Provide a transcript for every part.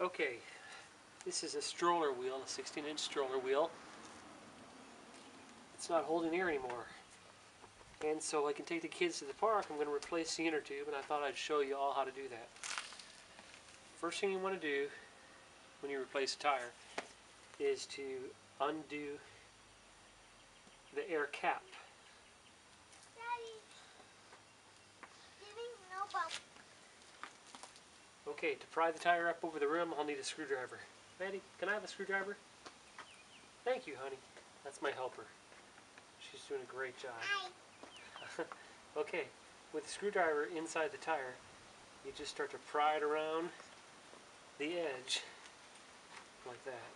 Okay, this is a stroller wheel, a 16-inch stroller wheel. It's not holding air anymore. And so I can take the kids to the park. I'm going to replace the inner tube, and I thought I'd show you all how to do that. First thing you want to do when you replace a tire is to undo the air cap. Daddy, giving no bump. Okay, to pry the tire up over the rim, I'll need a screwdriver. Maddie, can I have a screwdriver? Thank you, honey. That's my helper. She's doing a great job. Hi. Okay, with the screwdriver inside the tire, you just start to pry it around the edge, like that.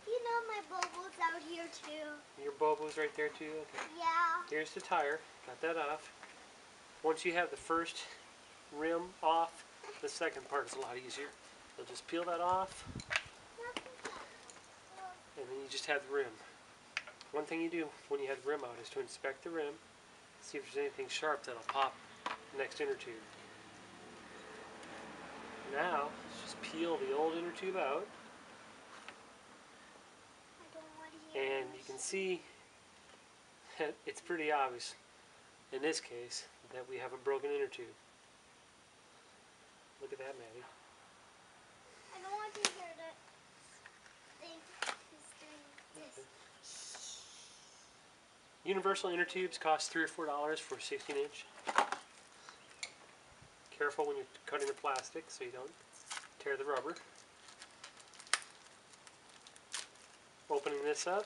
You know my bubble's out here too. Your bulbo's right there too? Okay. Yeah. Here's the tire. Got that off. Once you have the first rim off, the second part is a lot easier. You'll just peel that off, and then you just have the rim. One thing you do when you have the rim out is to inspect the rim, see if there's anything sharp that'll pop the next inner tube. Now, let's just peel the old inner tube out, and you can see that it's pretty obvious in this case that we have a broken inner tube. Look at that, Maddie. I don't want to hear that thing is doing this. Universal inner tubes cost $3 or $4 for 16-inch. Careful when you're cutting the plastic so you don't tear the rubber. Opening this up.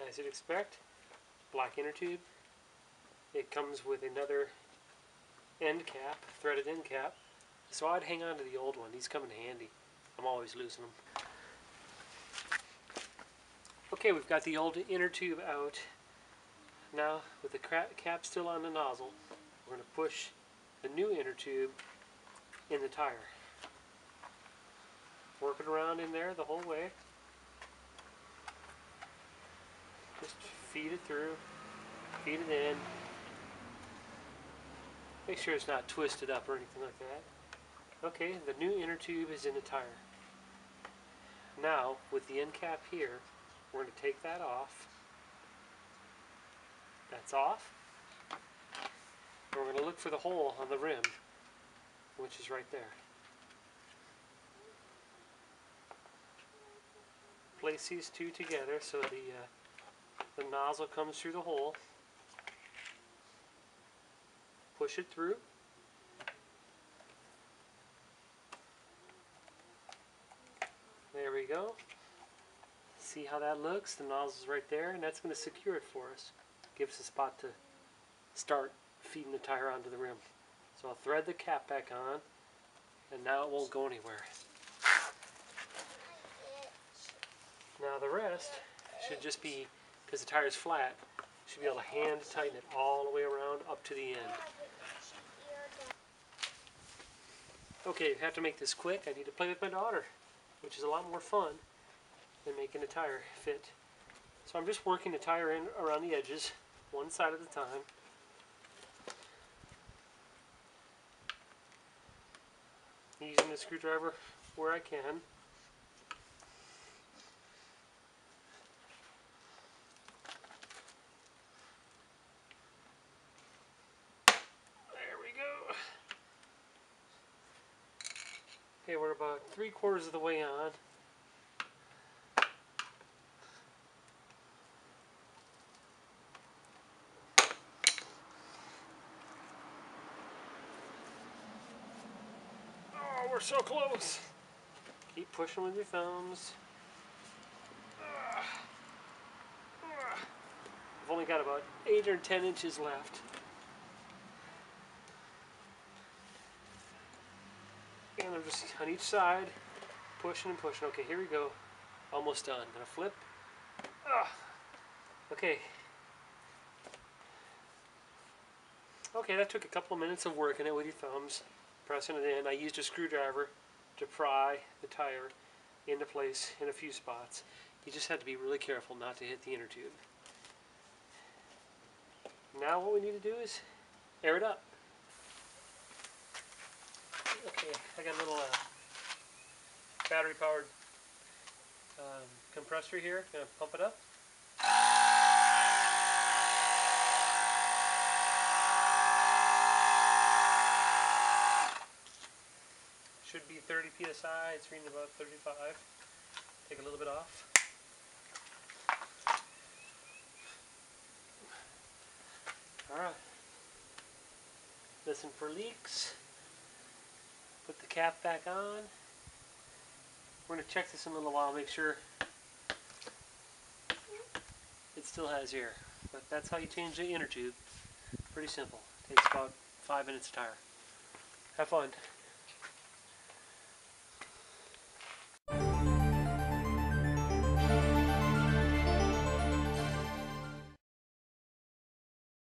As you'd expect, black inner tube. It comes with another end cap, threaded end cap. So I'd hang on to the old one. These come in handy. I'm always losing them. Okay, we've got the old inner tube out. Now, with the cap still on the nozzle, we're going to push the new inner tube in the tire. Work it around in there the whole way. Just feed it through, feed it in. Make sure it's not twisted up or anything like that. Okay, the new inner tube is in the tire. Now, with the end cap here, we're going to take that off. That's off. And we're going to look for the hole on the rim, which is right there. Place these two together so the nozzle comes through the hole. Push it through. There we go. See how that looks? The nozzle's right there, and that's going to secure it for us. Give us a spot to start feeding the tire onto the rim. So I'll thread the cap back on, and now it won't go anywhere. Now the rest should just be, because the tire is flat, should be able to hand tighten it all the way around up to the end. Okay, you have to make this quick. I need to play with my daughter, which is a lot more fun than making a tire fit. So I'm just working the tire in around the edges, one side at a time. Using the screwdriver where I can. There we go. Okay, we're about 3/4 of the way on. Oh, we're so close. Keep pushing with your thumbs. I've only got about 8 or 10 inches left. And I'm just on each side, pushing and pushing. Okay, here we go. Almost done. Gonna flip. Okay. Okay, that took a couple of minutes of working it with your thumbs, pressing it in. I used a screwdriver to pry the tire into place in a few spots. You just have to be really careful not to hit the inner tube. Now what we need to do is air it up. Okay, I got a little battery powered compressor here. Gonna pump it up. Should be 30 psi. It's reading about 35. Take a little bit off. Alright. Listen for leaks. Put the cap back on. We're going to check this in a little while, make sure it still has air. But that's how you change the inner tube. Pretty simple. Takes about 5 minutes to tire. Have fun.